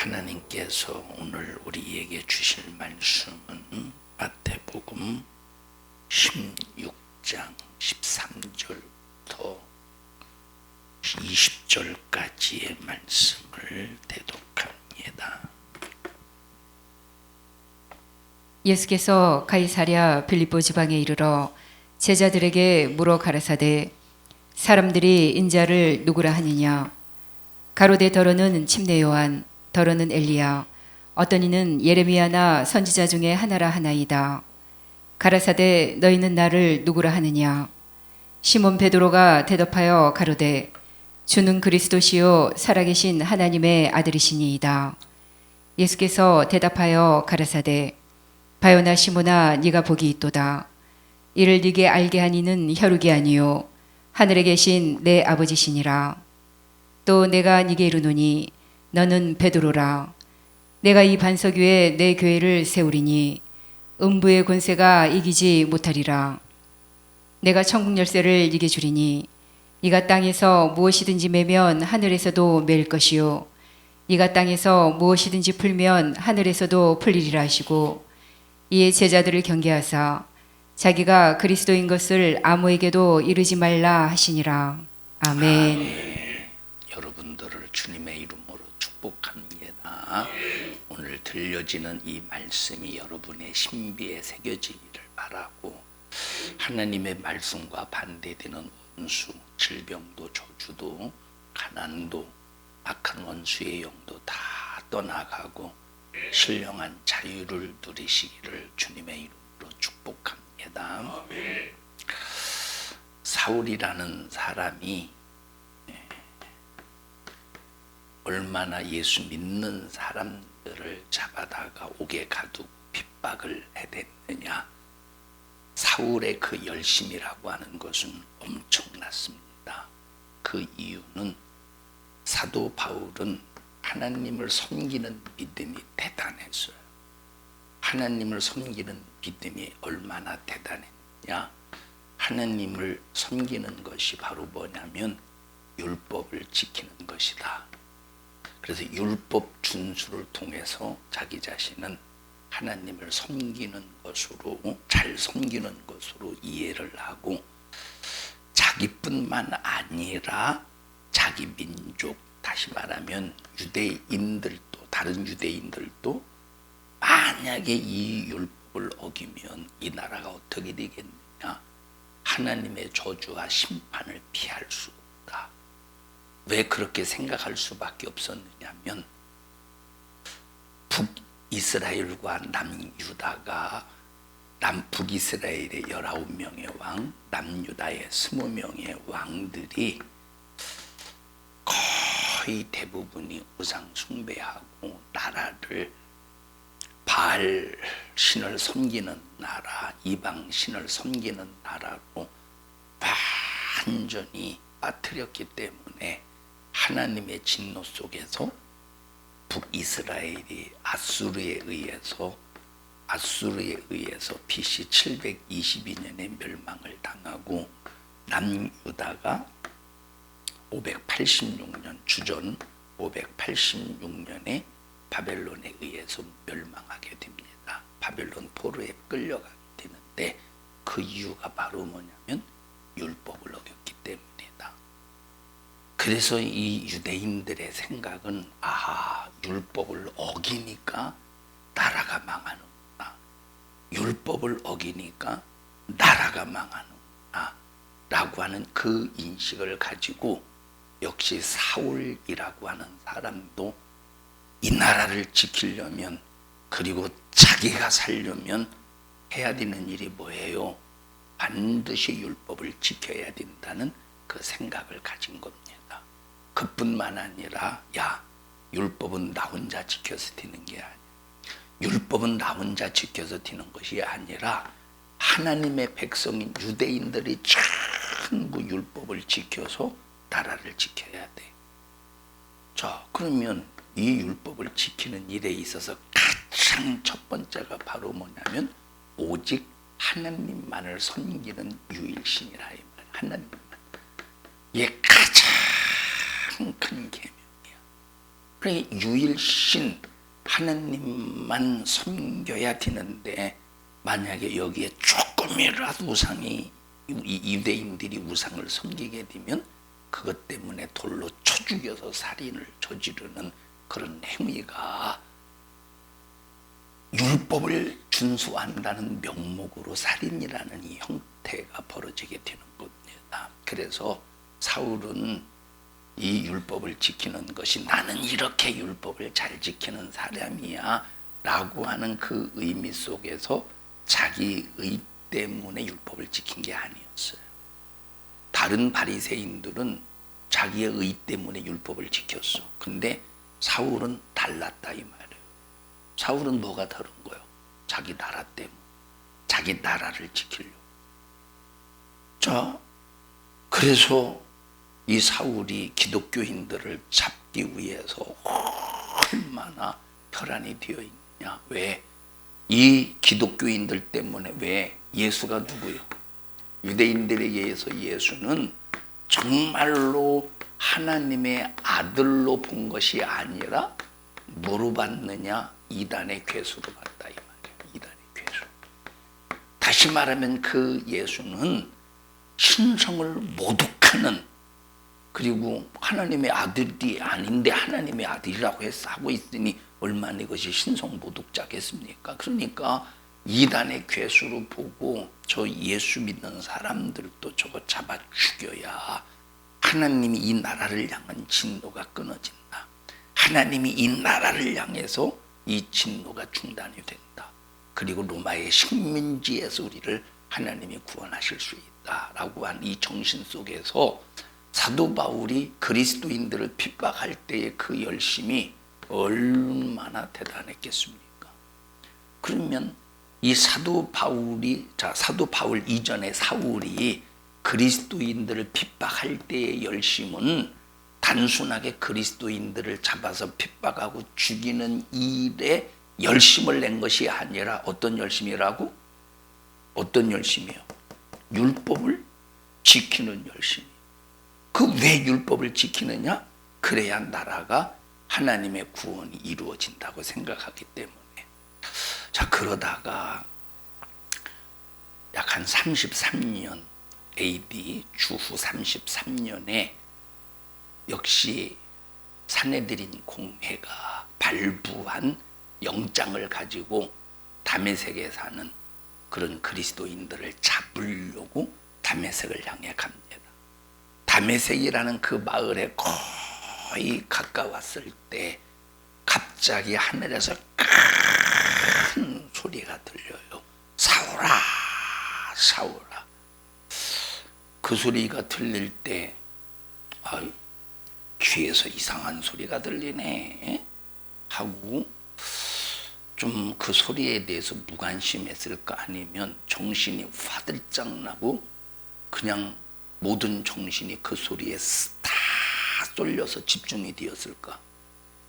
하나님께서 오늘 우리에게 주실 말씀은 마태복음 16장 13절부터 20절까지의 말씀을 대독합니다. 예수께서 가이사랴 빌립보 지방에 이르러 제자들에게 물어 가라사대 사람들이 인자를 누구라 하느냐. 가로되 더러는 침례 요한, 더러는 엘리야, 어떤 이는 예레미야나 선지자 중에 하나라 하나이다. 가라사대 너희는 나를 누구라 하느냐. 시몬 베드로가 대답하여 가로되 주는 그리스도시요 살아계신 하나님의 아들이시니이다. 예수께서 대답하여 가라사대 바요나 시몬아 네가 복이 있도다. 이를 네게 알게 하니는 혈육이 아니요 하늘에 계신 내 아버지시니라. 또 내가 네게 이르노니 너는 베드로라. 내가 이 반석 위에 내 교회를 세우리니 음부의 권세가 이기지 못하리라. 내가 천국 열쇠를 네게 주리니 네가 땅에서 무엇이든지 매면 하늘에서도 맬 것이요 네가 땅에서 무엇이든지 풀면 하늘에서도 풀리리라 하시고 이에 제자들을 경계하사 자기가 그리스도인 것을 아무에게도 이르지 말라 하시니라. 아멘. 여러분들을 주님의 이름으로 축복합니다. 오늘 들려지는 이 말씀이 여러분의 신비에 새겨지기를 바라고, 하나님의 말씀과 반대되는 원수, 질병도 저주도 가난도 악한 원수의 영도 다 떠나가고 신령한 자유를 누리시기를 주님의 이름으로 축복합니다. 사울이라는 사람이 얼마나 예수 믿는 사람들을 잡아다가 옥에 가두고 핍박을 해댔느냐. 사울의 그 열심이라고 하는 것은 엄청났습니다. 그 이유는 사도 바울은 하나님을 섬기는 믿음이 대단했어요. 하나님을 섬기는 믿음이 얼마나 대단했냐. 하나님을 섬기는 것이 바로 뭐냐면 율법을 지키는 것이다. 그래서 율법 준수를 통해서 자기 자신은 하나님을 섬기는 것으로, 잘 섬기는 것으로 이해를 하고, 자기뿐만 아니라 자기 민족, 다시 말하면 유대인들도, 다른 유대인들도 만약에 이 율법을 어기면 이 나라가 어떻게 되겠느냐. 하나님의 저주와 심판을 피할 수 없다. 왜 그렇게 생각할 수밖에 없었느냐면 북이스라엘과 남유다가, 북이스라엘의 19명의 왕, 남유다의 20명의 왕들이 거의 대부분이 우상 숭배하고 나라를 바알 신을 섬기는 나라, 이방 신을 섬기는 나라로 완전히 빠뜨렸기 때문에 하나님의 진노 속에서 북이스라엘이 아수르에 의해서 BC 722년에 멸망을 당하고, 남유다가 586년, 주전 586년에 바벨론에 의해서 멸망하게 됩니다. 바벨론 포로에 끌려가게 되는데 그 이유가 바로 뭐냐면 율법을 어겼기 때문이다. 그래서 이 유대인들의 생각은 율법을 어기니까 나라가 망하는구나. 율법을 어기니까 나라가 망하는구나 라고 하는 그 인식을 가지고, 역시 사울이라고 하는 사람도 이 나라를 지키려면, 그리고 자기가 살려면 해야 되는 일이 뭐예요? 반드시 율법을 지켜야 된다는 그 생각을 가진 겁니다. 그뿐만 아니라 율법은 나 혼자 지켜서 되는 게 아니야. 율법은 나 혼자 지켜서 되는 것이 아니라 하나님의 백성인 유대인들이 전부 율법을 지켜서 나라를 지켜야 돼. 자, 그러면 이 율법을 지키는 일에 있어서 가장 첫 번째가 바로 뭐냐면 오직 하나님만을 섬기는 유일신이라 이 말. 하나님만. 이게 가장 큰 계명이야. 그래 유일신 하나님만 섬겨야 되는데 만약에 여기에 조금이라도 우상이 이 유대인들이 우상을 섬기게 되면 그것 때문에 돌로 쳐 죽여서 살인을 저지르는 그런 행위가 율법을 준수한다는 명목으로 살인이라는 이 형태가 벌어지게 되는 겁니다. 그래서 사울은 이 율법을 지키는 것이 나는 이렇게 율법을 잘 지키는 사람이야 라고 하는 그 의미 속에서 자기 의 때문에 율법을 지킨 게 아니었어요. 다른 바리새인들은 자기의 의 때문에 율법을 지켰어. 근데 사울은 달랐다 이 말이에요. 사울은 뭐가 다른 거예요? 자기 나라 때문에. 자기 나라를 지키려고. 자, 그래서 이 사울이 기독교인들을 잡기 위해서 얼마나 혈안이 되어 있느냐. 왜? 이 기독교인들 때문에 왜? 예수가 누구요? 유대인들에게 의해서 예수는 정말로 하나님의 아들로 본 것이 아니라 뭐로 봤느냐? 이단의 괴수로 봤다 이 말이에요. 이단의 괴수. 다시 말하면 그 예수는 신성을 모독하는, 그리고 하나님의 아들이 아닌데 하나님의 아들이라고 해서 하고 있으니 얼마나 이것이 신성 모독자겠습니까? 그러니까 이단의 괴수로 보고 저 예수 믿는 사람들도 저거 잡아 죽여야 하나님이 이 나라를 향한 진노가 끊어진다. 하나님이 이 나라를 향해서 이 진노가 중단이 된다. 그리고 로마의 식민지에서 우리를 하나님이 구원하실 수 있다라고 한 이 정신 속에서 사도 바울이 그리스도인들을 핍박할 때의 그 열심이 얼마나 대단했겠습니까? 그러면 이 사도 바울 이전에 사울이 그리스도인들을 핍박할 때의 열심은 단순하게 그리스도인들을 잡아서 핍박하고 죽이는 일에 열심을 낸 것이 아니라 어떤 열심이라고? 어떤 열심이요? 율법을 지키는 열심. 그 왜 율법을 지키느냐? 그래야 나라가 하나님의 구원이 이루어진다고 생각하기 때문에. 자, 그러다가 약 한 33년 AD 주후 33년에 역시 산헤드린 공회가 발부한 영장을 가지고 다메섹에 사는 그런 그리스도인들을 잡으려고 다메섹을 향해 갑니다. 다메섹이라는 그 마을에 거의 가까웠을 때 갑자기 하늘에서 큰 소리가 들려요. 사울아, 사울아. 그 소리가 들릴 때 귀에서 이상한 소리가 들리네 하고 좀 그 소리에 대해서 무관심했을까, 아니면 정신이 화들짝 나고 그냥 모든 정신이 그 소리에 다 쏠려서 집중이 되었을까?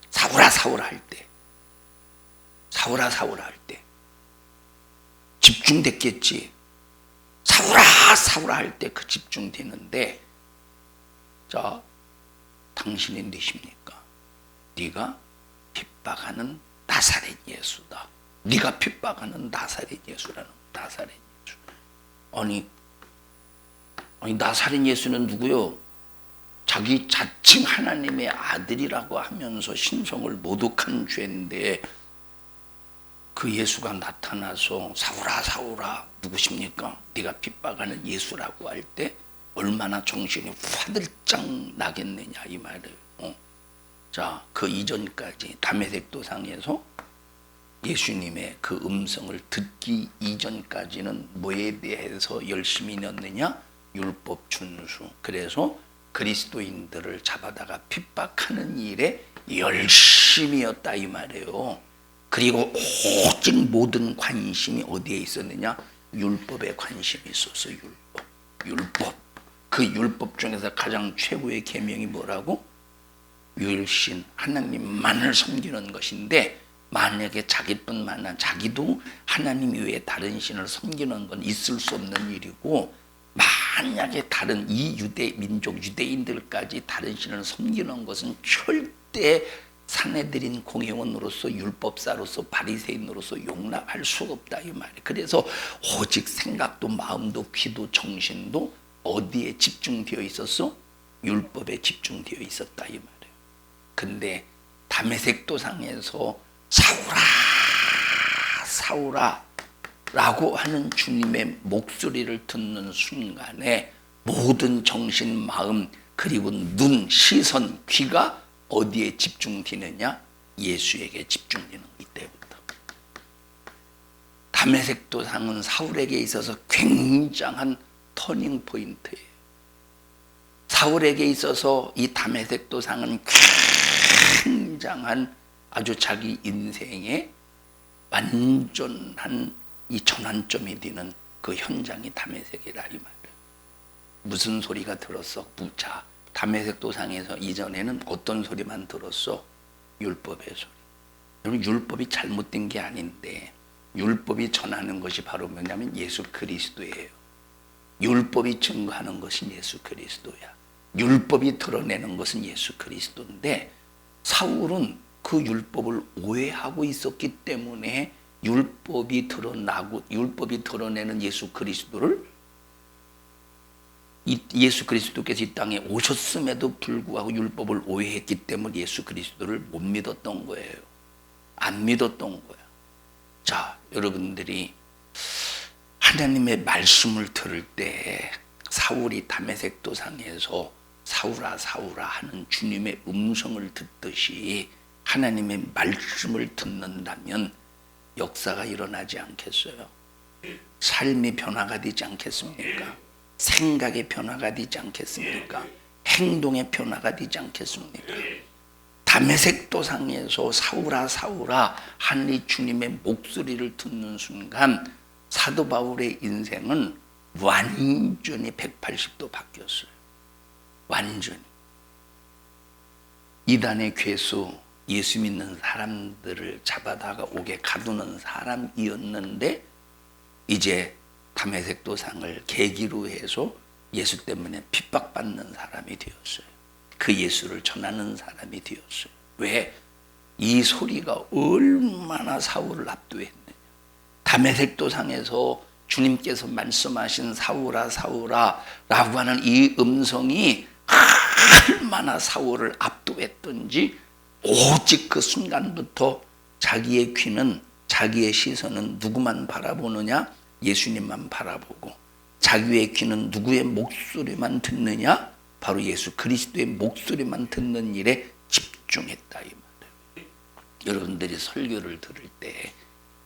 사울아, 사울아 할 때, 사울아, 사울아 할 때 집중됐겠지. 사울아, 사울아 할 때 그 집중되는데, 자, 당신이 누구십니까? 네가 핍박하는 나사렛 예수다. 네가 핍박하는 나사렛 예수라는, 나사렛 예수. 아니 나사렛 예수는 누구요? 자기 자칭 하나님의 아들이라고 하면서 신성을 모독한 죄인데 그 예수가 나타나서 사울아, 사울아 누구십니까? 네가 핍박하는 예수라고 할 때 얼마나 정신이 화들짝 나겠느냐 이 말이에요. 자, 그 이전까지 다메섹 도상에서 예수님의 그 음성을 듣기 이전까지는 뭐에 대해서 열심히 넣느냐? 율법 준수. 그래서 그리스도인들을 잡아다가 핍박하는 일에 열심이었다 이 말이에요. 그리고 오직 모든 관심이 어디에 있었느냐? 율법에 관심이 있었어. 율법. 그 율법 중에서 가장 최고의 계명이 뭐라고? 유일신 하나님만을 섬기는 것인데, 만약에 자기뿐만 아니라 자기도 하나님 외에 다른 신을 섬기는 건 있을 수 없는 일이고, 만약에 다른 이 유대 민족 유대인들까지 다른 신을 섬기는 것은 절대 사내들인 공회원으로서 율법사로서 바리새인으로서 용납할 수가 없다 이 말이에요. 그래서 오직 생각도 마음도 귀도 정신도 어디에 집중되어 있었어? 율법에 집중되어 있었다 이 말이에요. 근데 다메섹 도상에서 사울아 사울아 라고 하는 주님의 목소리를 듣는 순간에 모든 정신, 마음, 그리고 눈, 시선, 귀가 어디에 집중되느냐? 예수에게 집중되는 이때부터. 다메섹 도상은 사울에게 있어서 굉장한 터닝 포인트예요. 사울에게 있어서 이 다메섹 도상은 굉장한 아주 자기 인생의 완전한 이 전환점이 되는 그 현장이 다메섹이라 이 말이에요. 무슨 소리가 들었어? 자, 다메섹 도상에서 이전에는 어떤 소리만 들었어? 율법의 소리. 여러분 율법이 잘못된 게 아닌데 율법이 전하는 것이 바로 뭐냐면 예수 그리스도예요. 율법이 증거하는 것은 예수 그리스도야. 율법이 드러내는 것은 예수 그리스도인데 사울은 그 율법을 오해하고 있었기 때문에 율법이 드러나고 율법이 드러내는 예수 그리스도를 예수 그리스도께서 이 땅에 오셨음에도 불구하고 율법을 오해했기 때문에 예수 그리스도를 못 믿었던 거예요. 안 믿었던 거야. 자, 여러분들이 하나님의 말씀을 들을 때 사울이 다메섹 도상에서 사울아 사울아 하는 주님의 음성을 듣듯이 하나님의 말씀을 듣는다면 역사가 일어나지 않겠어요? 삶이 변화가 되지 않겠습니까? 생각의 변화가 되지 않겠습니까? 행동의 변화가 되지 않겠습니까? 다메섹 도상에서 사울아 사울아 하는 이 주님의 목소리를 듣는 순간 사도 바울의 인생은 완전히 180도 바뀌었어요. 완전히. 이단의 괴수, 예수 믿는 사람들을 잡아다가 옥에 가두는 사람이었는데 이제 다메섹 도상을 계기로 해서 예수 때문에 핍박받는 사람이 되었어요. 그 예수를 전하는 사람이 되었어요. 왜? 이 소리가 얼마나 사울을 압도했느냐. 다메섹 도상에서 주님께서 말씀하신 사울아 사울아 라고 하는 이 음성이 얼마나 사울을 압도했던지 오직 그 순간부터 자기의 귀는 자기의 시선은 누구만 바라보느냐? 예수님만 바라보고 자기의 귀는 누구의 목소리만 듣느냐? 바로 예수 그리스도의 목소리만 듣는 일에 집중했다 이 말이에요. 여러분들이 설교를 들을 때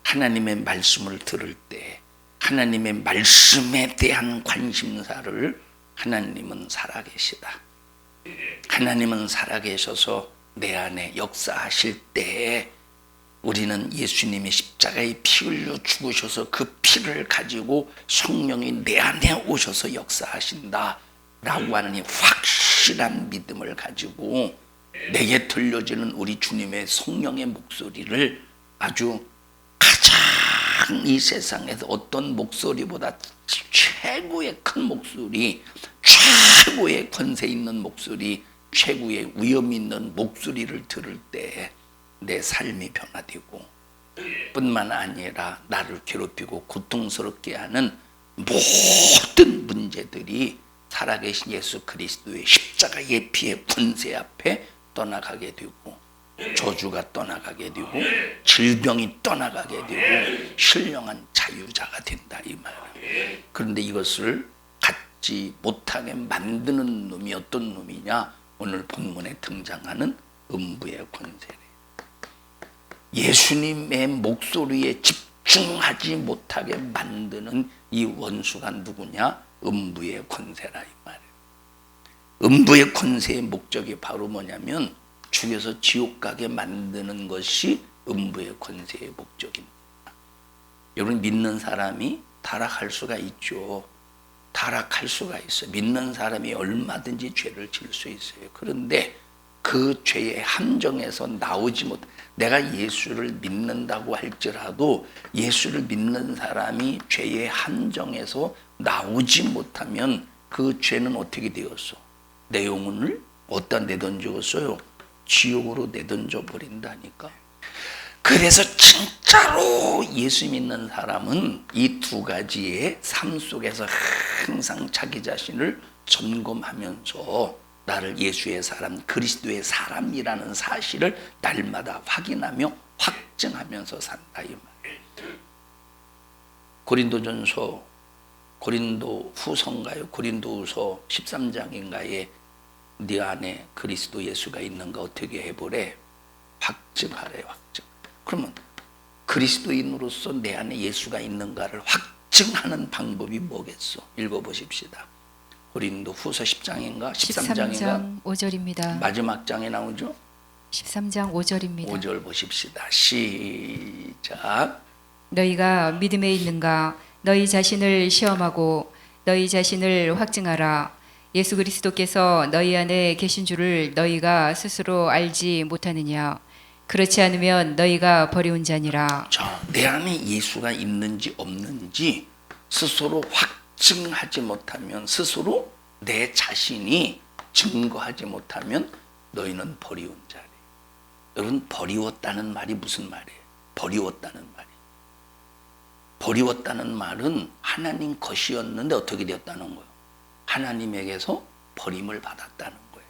하나님의 말씀을 들을 때 하나님의 말씀에 대한 관심사를 하나님은 살아계시다. 하나님은 살아계셔서 내 안에 역사하실 때 우리는 예수님이 십자가에 피 흘려 죽으셔서 그 피를 가지고 성령이 내 안에 오셔서 역사하신다 라고 하는 이 확실한 믿음을 가지고 내게 들려지는 우리 주님의 성령의 목소리를 아주 가장 이 세상에서 어떤 목소리보다 최고의 큰 목소리, 최고의 권세 있는 목소리, 최고의 위험 있는 목소리를 들을 때 내 삶이 변화되고 뿐만 아니라 나를 괴롭히고 고통스럽게 하는 모든 문제들이 살아계신 예수 그리스도의 십자가의 피의 권세 앞에 떠나가게 되고 저주가 떠나가게 되고 질병이 떠나가게 되고 신령한 자유자가 된다 이 말이에요. 그런데 이것을 갖지 못하게 만드는 놈이 어떤 놈이냐? 오늘 본문에 등장하는 음부의 권세래. 예수님의 목소리에 집중하지 못하게 만드는 이 원수가 누구냐? 음부의 권세라 이 말이에요. 음부의 권세의 목적이 바로 뭐냐면 죽여서 지옥 가게 만드는 것이 음부의 권세의 목적입니다. 여러분 믿는 사람이 타락할 수가 있죠. 타락할 수가 있어요. 믿는 사람이 얼마든지 죄를 질 수 있어요. 그런데 그 죄의 함정에서 나오지 못, 내가 예수를 믿는다고 할지라도 예수를 믿는 사람이 죄의 함정에서 나오지 못하면 그 죄는 어떻게 되었어? 내 영혼을 어디다 내던졌어요? 지옥으로 내던져 버린다니까. 그래서 진짜로 예수 믿는 사람은 이 두 가지의 삶 속에서 항상 자기 자신을 점검하면서 나를 예수의 사람, 그리스도의 사람이라는 사실을 날마다 확인하며 확증하면서 산다 이 말이에요. 고린도 후서인가요? 고린도후서 13장인가에 네 안에 그리스도 예수가 있는가 어떻게 해보래? 확증하래, 확증. 그러면 그리스도인으로서 내 안에 예수가 있는가를 확증하는 방법이 뭐겠어? 읽어보십시다. 고린도 후서 10장인가? 13장인가? 5절입니다. 마지막 장에 나오죠? 13장 5절입니다. 5절 보십시다. 시작. 너희가 믿음에 있는가? 너희 자신을 시험하고 너희 자신을 확증하라. 예수 그리스도께서 너희 안에 계신 줄을 너희가 스스로 알지 못하느냐? 그렇지 않으면 너희가 버리운 자니라. 자, 내 안에 예수가 있는지 없는지 스스로 확증하지 못하면, 스스로 내 자신이 증거하지 못하면 너희는 버리운 자래. 여러분, 버리웠다는 말이 무슨 말이에요? 버리웠다는 말이. 버리웠다는 말은 하나님 것이었는데 어떻게 되었다는 거예요? 하나님에게서 버림을 받았다는 거예요.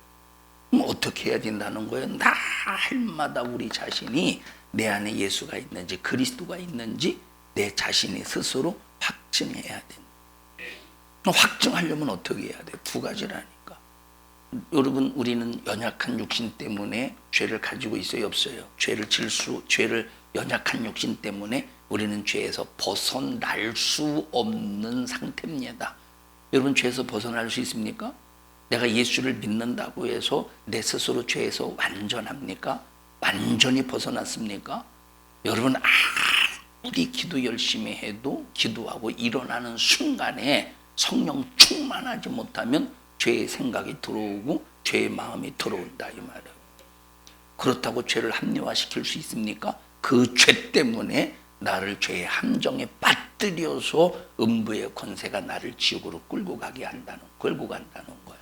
그럼 어떻게 해야 된다는 거예요? 날마다 우리 자신이 내 안에 예수가 있는지 그리스도가 있는지 내 자신이 스스로 확증해야 된다. 확증하려면 어떻게 해야 돼요? 두 가지라니까. 여러분, 우리는 연약한 육신 때문에 죄를 가지고 있어요, 없어요? 죄를 연약한 육신 때문에 우리는 죄에서 벗어날 수 없는 상태입니다. 여러분, 죄에서 벗어날 수 있습니까? 내가 예수를 믿는다고 해서 내 스스로 죄에서 완전합니까? 완전히 벗어났습니까? 여러분, 아무리 기도 열심히 해도 기도하고 일어나는 순간에 성령 충만하지 못하면 죄의 생각이 들어오고 죄의 마음이 들어온다 이 말이에요. 그렇다고 죄를 합리화시킬 수 있습니까? 그 죄 때문에 나를 죄의 함정에 빠뜨려서 음부의 권세가 나를 지옥으로 끌고 간다는 거야.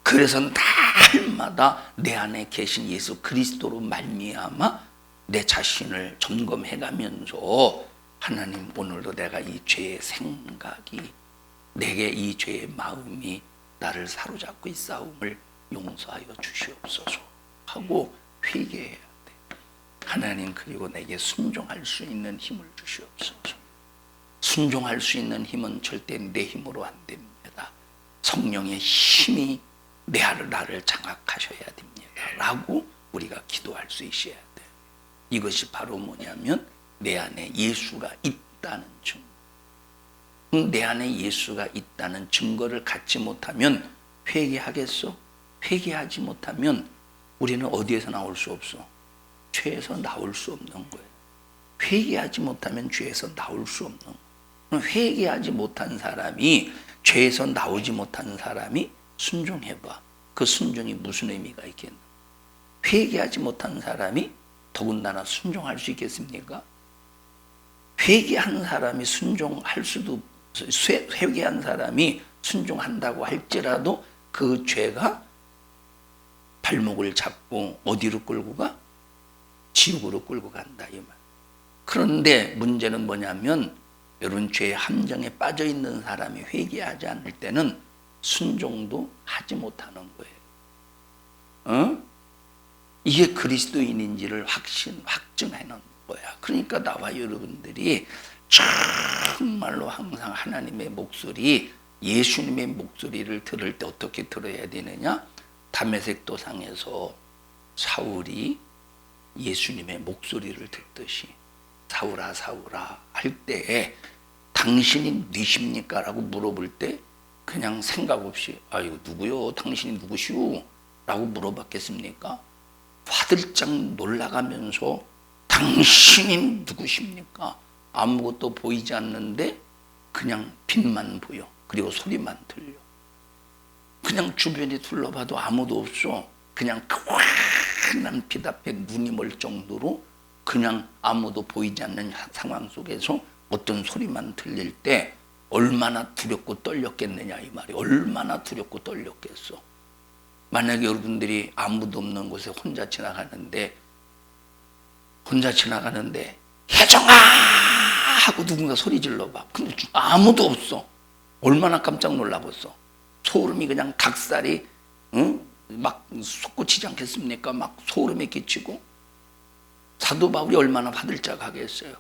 그래서 날마다 내 안에 계신 예수 그리스도로 말미암아 내 자신을 점검해가면서 하나님, 오늘도 내가 이 죄의 생각이, 내게 이 죄의 마음이 나를 사로잡고 있사옴을 용서하여 주시옵소서 하고 회개해야 돼. 하나님, 그리고 내게 순종할 수 있는 힘을 주시옵소서. 순종할 수 있는 힘은 절대 내 힘으로 안 됩니다. 성령의 힘이 나를 장악하셔야 됩니다 라고 우리가 기도할 수 있어야 돼. 이것이 바로 뭐냐면 내 안에 예수가 있다는 증거. 내 안에 예수가 있다는 증거를 갖지 못하면 회개하겠어? 회개하지 못하면 우리는 어디에서 나올 수 없어? 죄에서 나올 수 없는 거예요. 회개하지 못하면 죄에서 나올 수 없는 거예요. 회개하지 못한 사람이, 죄에서 나오지 못한 사람이 순종해봐. 그 순종이 무슨 의미가 있겠나? 회개하지 못한 사람이 더군다나 순종할 수 있겠습니까? 회개한 사람이 회개한 사람이 순종한다고 할지라도 그 죄가 발목을 잡고 어디로 끌고 가? 지옥으로 끌고 간다 이 말. 그런데 문제는 뭐냐면 여러분, 죄의 함정에 빠져 있는 사람이 회개하지 않을 때는 순종도 하지 못하는 거예요. 이게 그리스도인인지를 확증하는 거야. 그러니까 나와 여러분들이 정말로 항상 하나님의 목소리, 예수님의 목소리를 들을 때 어떻게 들어야 되느냐? 다메섹 도상에서 사울이 예수님의 목소리를 듣듯이 사울아 사울아 할 때 당신이 누구십니까? 라고 물어볼 때 그냥 생각 없이 이거 누구요? 당신이 누구시오? 라고 물어봤겠습니까? 화들짝 놀라가면서 당신이 누구십니까? 아무것도 보이지 않는데 그냥 빛만 보여. 그리고 소리만 들려. 그냥 주변에 둘러봐도 아무도 없어. 그냥 환한 빛 앞에 눈이 멀 정도로 그냥 아무도 보이지 않는 상황 속에서 어떤 소리만 들릴 때 얼마나 두렵고 떨렸겠느냐 이 말이. 얼마나 두렵고 떨렸겠어. 만약에 여러분들이 아무도 없는 곳에 혼자 지나가는데 혜정아 하고 누군가 소리 질러봐. 근데 아무도 없어. 얼마나 깜짝 놀라겠어. 소름이 그냥 닭살이 막 솟구치지 않겠습니까? 막 소름이 끼치고. 사도 바울이 얼마나 화들짝하겠어요.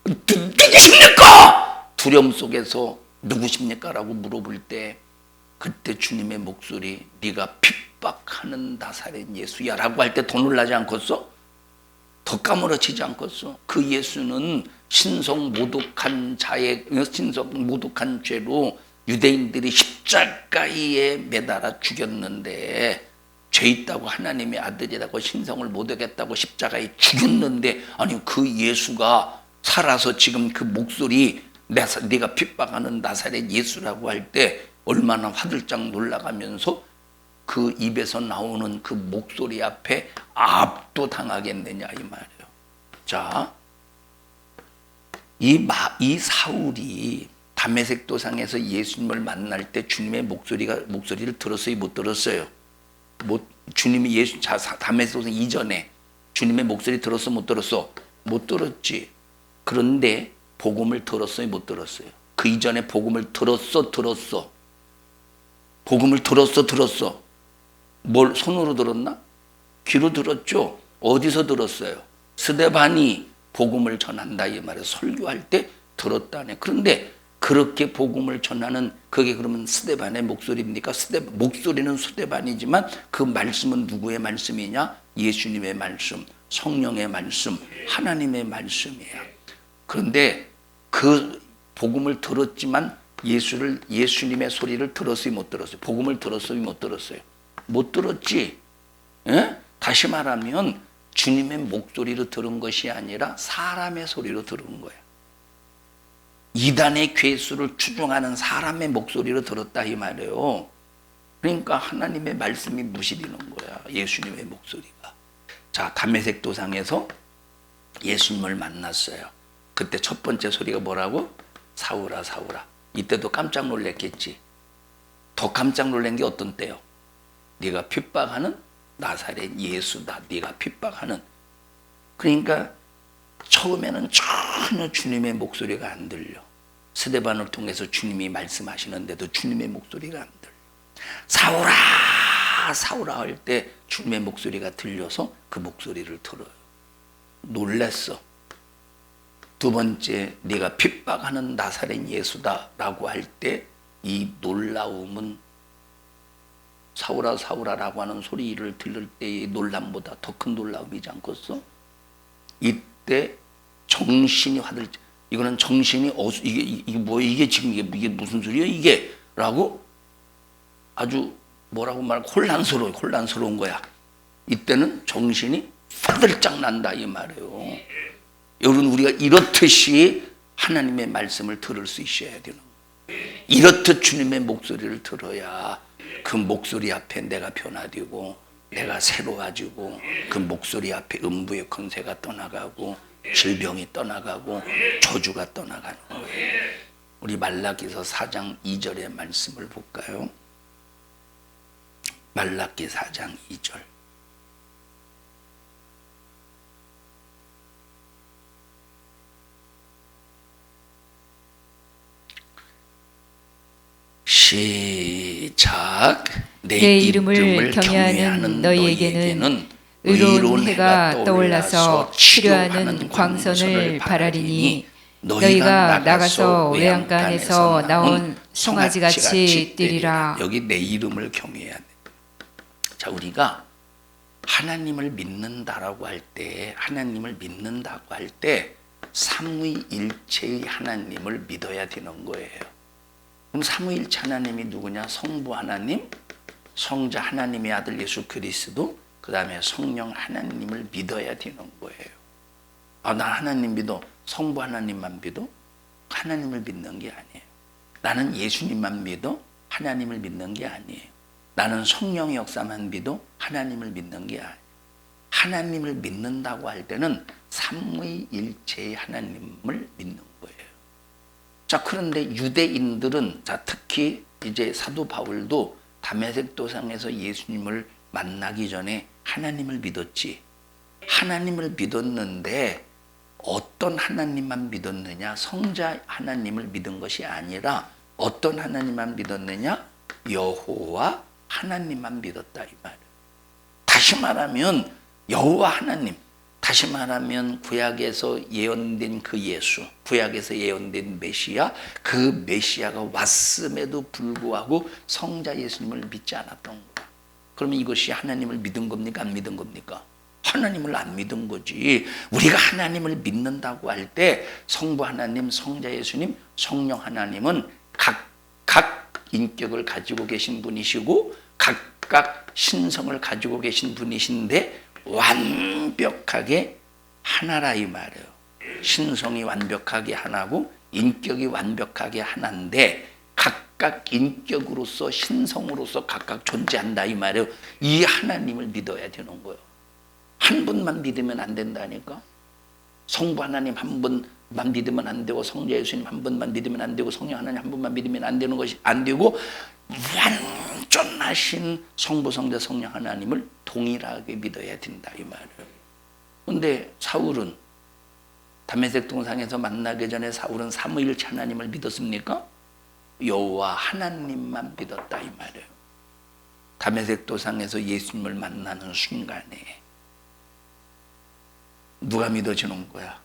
누구십니까? 두려움 속에서 누구십니까? 라고 물어볼 때 그때 주님의 목소리, 네가 핍박하는 나사렛 예수야 라고 할 때 더 놀라지 않겠어? 더 까무러치지 않겠어? 그 예수는 신성 모독한 죄로 유대인들이 십자가에 매달아 죽였는데, 죄 있다고 하나님의 아들이라고 신성을 모독했다고 십자가에 죽였는데, 아니 그 예수가 살아서 지금 그 목소리, 네가 핍박하는 나사렛 예수라고 할 때 얼마나 화들짝 놀라가면서 그 입에서 나오는 그 목소리 앞에 압도당하겠느냐 이 말이에요. 자, 이 사울이 다메섹 도상에서 예수님을 만날 때 주님의 목소리를 들었어요, 못 들었어요? 주님이 다메섹 도상 이전에 주님의 목소리 들었어, 못 들었어? 못 들었지. 그런데 복음을 들었어요, 못 들었어요? 그 이전에 복음을 들었어. 복음을 들었어. 뭘 손으로 들었나? 귀로 들었죠. 어디서 들었어요? 스데반이 복음을 전한다 이 말이에요. 설교할 때 들었다네. 그런데 그렇게 복음을 전하는 그게 그러면 스데반의 목소리입니까? 목소리는 스데반이지만 그 말씀은 누구의 말씀이냐? 예수님의 말씀, 성령의 말씀, 하나님의 말씀이에요. 그런데 그 복음을 들었지만 예수님의 소리를 들었어요, 못 들었어요? 복음을 들었어요, 못 들었어요? 못 들었지. 예? 다시 말하면 주님의 목소리로 들은 것이 아니라 사람의 소리로 들은 거야. 이단의 괴수를 추종하는 사람의 목소리로 들었다 이 말이에요. 그러니까 하나님의 말씀이 무시되는 거야, 예수님의 목소리가. 자, 다메섹 도상에서 예수님을 만났어요. 그때 첫 번째 소리가 뭐라고? 사울아, 사울아. 이때도 깜짝 놀랐겠지. 더 깜짝 놀란 게 어떤 때요? 네가 핍박하는 나사렛 예수다. 네가 핍박하는. 그러니까 처음에는 전혀 주님의 목소리가 안 들려. 스데반을 통해서 주님이 말씀하시는데도 주님의 목소리가 안 들려. 사울아, 사울아 할 때 주님의 목소리가 들려서 그 목소리를 들어요. 놀랐어. 두 번째, 네가 핍박하는 나사렛 예수다라고 할 때 이 놀라움은 사울아, 사울아라고 하는 소리를 들을 때의 놀람보다 더 큰 놀라움이지 않겠어? 이때 정신이 이거는 정신이 이게 지금 이게 무슨 소리야 이게? 라고 아주 뭐라고 말하고 혼란스러운 거야. 이때는 정신이 화들짝 난다 이 말이에요. 여러분, 우리가 이렇듯이 하나님의 말씀을 들을 수 있어야 되는 거예요. 이렇듯 주님의 목소리를 들어야 그 목소리 앞에 내가 변화되고 내가 새로워지고 그 목소리 앞에 음부의 권세가 떠나가고 질병이 떠나가고 저주가 떠나가는 거예요. 우리 말라기서 4장 2절의 말씀을 볼까요? 말라기 4장 2절. 시작. 내 이름을 경외하는 너희에게는 의로운 해가 떠올라서 치료하는 광선을 바라리니 너희가 나가서 외양간에서 나온 송아지같이 뛰리라. 여기 내 이름을 경외해야 돼. 자, 우리가 하나님을 믿는다라고 할 때, 삼위일체의 하나님을 믿어야 되는 거예요. 그럼 삼위일체 하나님이 누구냐? 성부 하나님, 성자 하나님의 아들 예수 그리스도, 그 다음에 성령 하나님을 믿어야 되는 거예요. 난 하나님 믿어. 성부 하나님만 믿어? 하나님을 믿는 게 아니에요. 나는 예수님만 믿어? 하나님을 믿는 게 아니에요. 나는 성령의 역사만 믿어? 하나님을 믿는 게 아니에요. 하나님을 믿는다고 할 때는 삼위일체의 하나님을 믿는 거예요. 자, 그런데 유대인들은, 자, 특히 이제 사도 바울도 다메섹 도상에서 예수님을 만나기 전에 하나님을 믿었지. 하나님을 믿었는데 어떤 하나님만 믿었느냐? 성자 하나님을 믿은 것이 아니라 어떤 하나님만 믿었느냐? 여호와 하나님만 믿었다 이 말이에요. 다시 말하면 여호와 하나님, 다시 말하면 구약에서 예언된 그 예수, 구약에서 예언된 메시아, 그 메시아가 왔음에도 불구하고 성자 예수님을 믿지 않았던 거야. 그러면 이것이 하나님을 믿은 겁니까? 안 믿은 겁니까? 하나님을 안 믿은 거지. 우리가 하나님을 믿는다고 할 때 성부 하나님, 성자 예수님, 성령 하나님은 각각 인격을 가지고 계신 분이시고 각각 신성을 가지고 계신 분이신데 완벽하게 하나라 이 말이에요. 신성이 완벽하게 하나고 인격이 완벽하게 하나인데 각각 인격으로서 신성으로서 각각 존재한다 이 말이에요. 이 하나님을 믿어야 되는 거예요. 한 분만 믿으면 안 된다니까. 성부 하나님 한 분만 믿으면 안 되고 성자 예수님 한 분만 믿으면 안 되고 성령 하나님 한 분만 믿으면 안 되는 것이 안 되고 완전하신 성부 성자 성령 하나님을 동일하게 믿어야 된다 이 말이에요. 그런데 사울은 다메섹 동상에서 만나기 전에 사울은 삼위일체 하나님을 믿었습니까? 여호와 하나님만 믿었다 이 말이에요. 다메섹 도상에서 예수님을 만나는 순간에 누가 믿어지는 거야?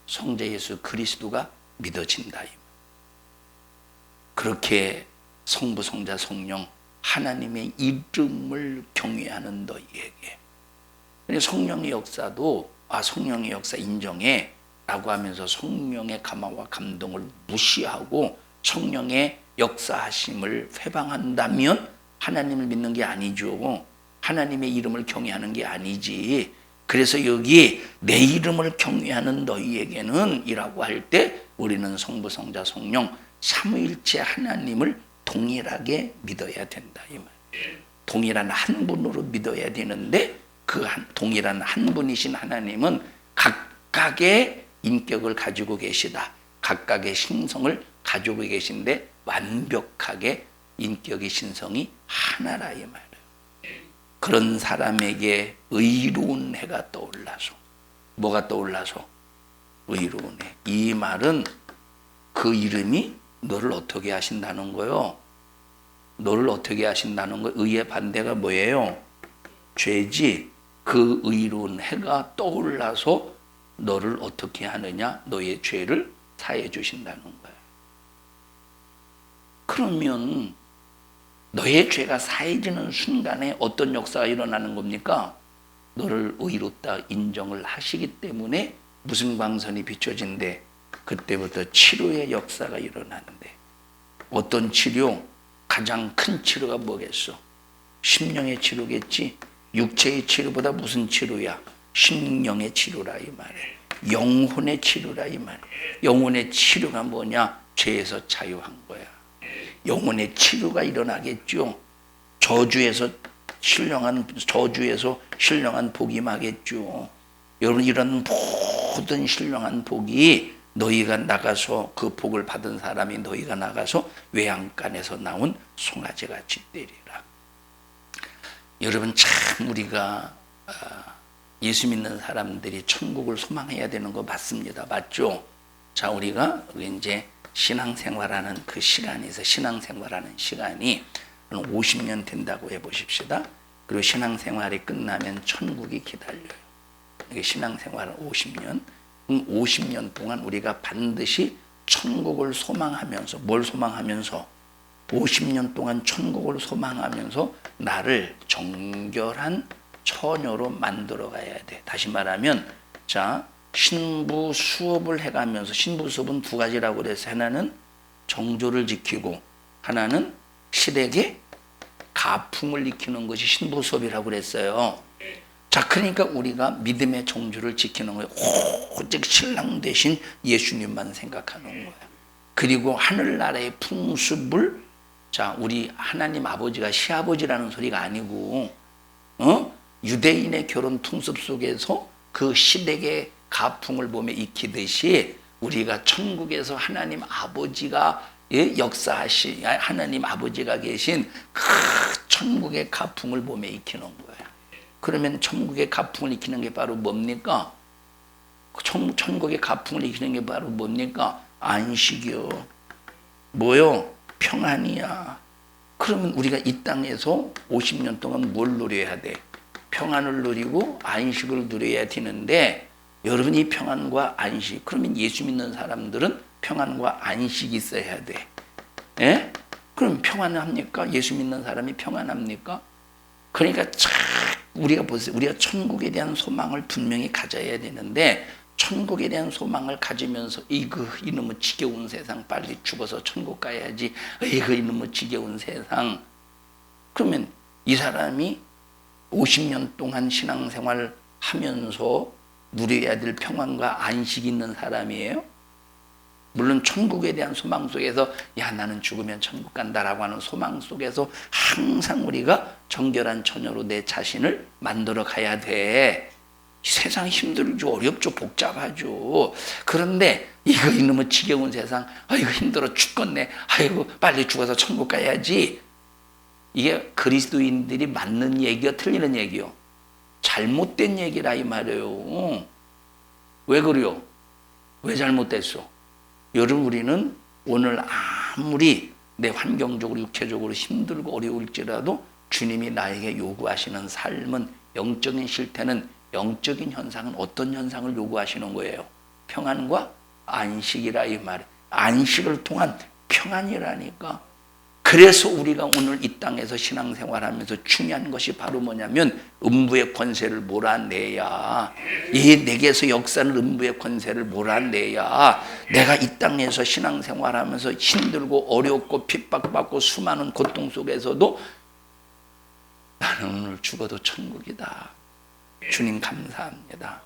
성자 예수 그리스도가 믿어진다. 그렇게 성부, 성자, 성령 하나님의 이름을 경외하는 너희에게. 성령의 역사도 성령의 역사 인정해 라고 하면서 성령의 감화와 감동을 무시하고 성령의 역사하심을 회방한다면 하나님을 믿는 게 아니죠. 하나님의 이름을 경외하는 게 아니지. 그래서 여기 내 이름을 경외하는 너희에게는 이라고 할 때 우리는 성부, 성자, 성령 삼위일체 하나님을 동일하게 믿어야 된다 이 말. 동일한 한 분으로 믿어야 되는데 그 동일한 한 분이신 하나님은 각각의 인격을 가지고 계시다. 각각의 신성을 가지고 계신데 완벽하게 인격의 신성이 하나라 이 말이에요. 그런 사람에게 의로운 해가 떠올라서 뭐가 떠올라서? 의로운 해. 이 말은 그 이름이 너를 어떻게 하신다는 거요? 너를 어떻게 하신다는 거? 의의 반대가 뭐예요? 죄지. 그 의로운 해가 떠올라서 너를 어떻게 하느냐? 너의 죄를 사해 주신다는 거야. 그러면 너의 죄가 사해지는 순간에 어떤 역사가 일어나는 겁니까? 너를 의롭다 인정을 하시기 때문에 무슨 광선이 비춰진대? 그때부터 치료의 역사가 일어나는데 어떤 치료? 가장 큰 치료가 뭐겠어? 심령의 치료겠지. 육체의 치료보다 무슨 치료야? 심령의 치료라 이 말이에요. 영혼의 치료라 이 말이에요. 영혼의 치료가 뭐냐? 죄에서 자유한 거야. 영혼의 치료가 일어나겠죠. 저주에서 신령한 복이 임하겠죠. 여러분 이런 모든 신령한 복이 너희가 나가서 그 복을 받은 사람이 너희가 나가서 외양간에서 나온 송아지같이 되리라. 여러분 참 우리가 예수 믿는 사람들이 천국을 소망해야 되는 거 맞습니다. 맞죠? 자 우리가 이제 신앙생활하는 그 시간이 있어요. 신앙생활하는 시간이 50년 된다고 해보십시다. 그리고 신앙생활이 끝나면 천국이 기다려요. 이게 신앙생활은 50년. 50년 동안 우리가 반드시 천국을 소망하면서 뭘 소망하면서 50년 동안 천국을 소망하면서 나를 정결한 처녀로 만들어 가야 돼. 다시 말하면 자 신부 수업을 해가면서 신부 수업은 두 가지라고 그래서 하나는 정조를 지키고 하나는 시댁의 가풍을 익히는 것이 신부 수업이라고 그랬어요. 자, 그러니까 우리가 믿음의 정조를 지키는 거예요. 오직 신랑 대신 예수님만 생각하는 거야. 그리고 하늘나라의 풍습을 자 우리 하나님 아버지가 시아버지라는 소리가 아니고 유대인의 결혼 풍습 속에서 그 시댁의 가풍을 보며 익히듯이 우리가 천국에서 하나님 아버지가 역사하신 하나님 아버지가 계신 그 천국의 가풍을 몸에 익히는 거예요. 그러면 천국의 가풍을 익히는 게 바로 뭡니까? 천국의 가풍을 익히는 게 바로 뭡니까? 안식이요. 뭐요? 평안이야. 그러면 우리가 이 땅에서 50년 동안 뭘 누려야 돼? 평안을 누리고 안식을 누려야 되는데, 여러분 이 평안과 안식, 그러면 예수 믿는 사람들은 평안과 안식이 있어야 돼. 예? 그럼 평안합니까? 예수 믿는 사람이 평안합니까? 그러니까 우리가 보세요. 우리가 천국에 대한 소망을 분명히 가져야 되는데, 천국에 대한 소망을 가지면서 이놈의 지겨운 세상 빨리 죽어서 천국 가야지. 이놈의 지겨운 세상. 그러면 이 사람이 50년 동안 신앙생활 하면서 누려야 될 평안과 안식이 있는 사람이에요? 물론 천국에 대한 소망 속에서 야 나는 죽으면 천국 간다라고 하는 소망 속에서 항상 우리가 정결한 처녀로 내 자신을 만들어 가야 돼. 세상 힘들죠. 어렵죠. 복잡하죠. 그런데 이놈의 지겨운 세상, 아이고 힘들어 죽겠네. 아이고 빨리 죽어서 천국 가야지. 이게 그리스도인들이 맞는 얘기가 틀리는 얘기요. 잘못된 얘기라 이 말이에요. 왜 그래요? 왜 잘못됐어? 여러분 우리는 오늘 아무리 내 환경적으로 육체적으로 힘들고 어려울지라도 주님이 나에게 요구하시는 삶은, 영적인 실태는, 영적인 현상은 어떤 현상을 요구하시는 거예요? 평안과 안식이라 이 말. 안식을 통한 평안이라니까. 그래서 우리가 오늘 이 땅에서 신앙생활하면서 중요한 것이 바로 뭐냐면 음부의 권세를 몰아내야, 이 내게서 역사는 음부의 권세를 몰아내야 내가 이 땅에서 신앙생활하면서 힘들고 어렵고 핍박받고 수많은 고통 속에서도 나는 오늘 죽어도 천국이다. 주님 감사합니다.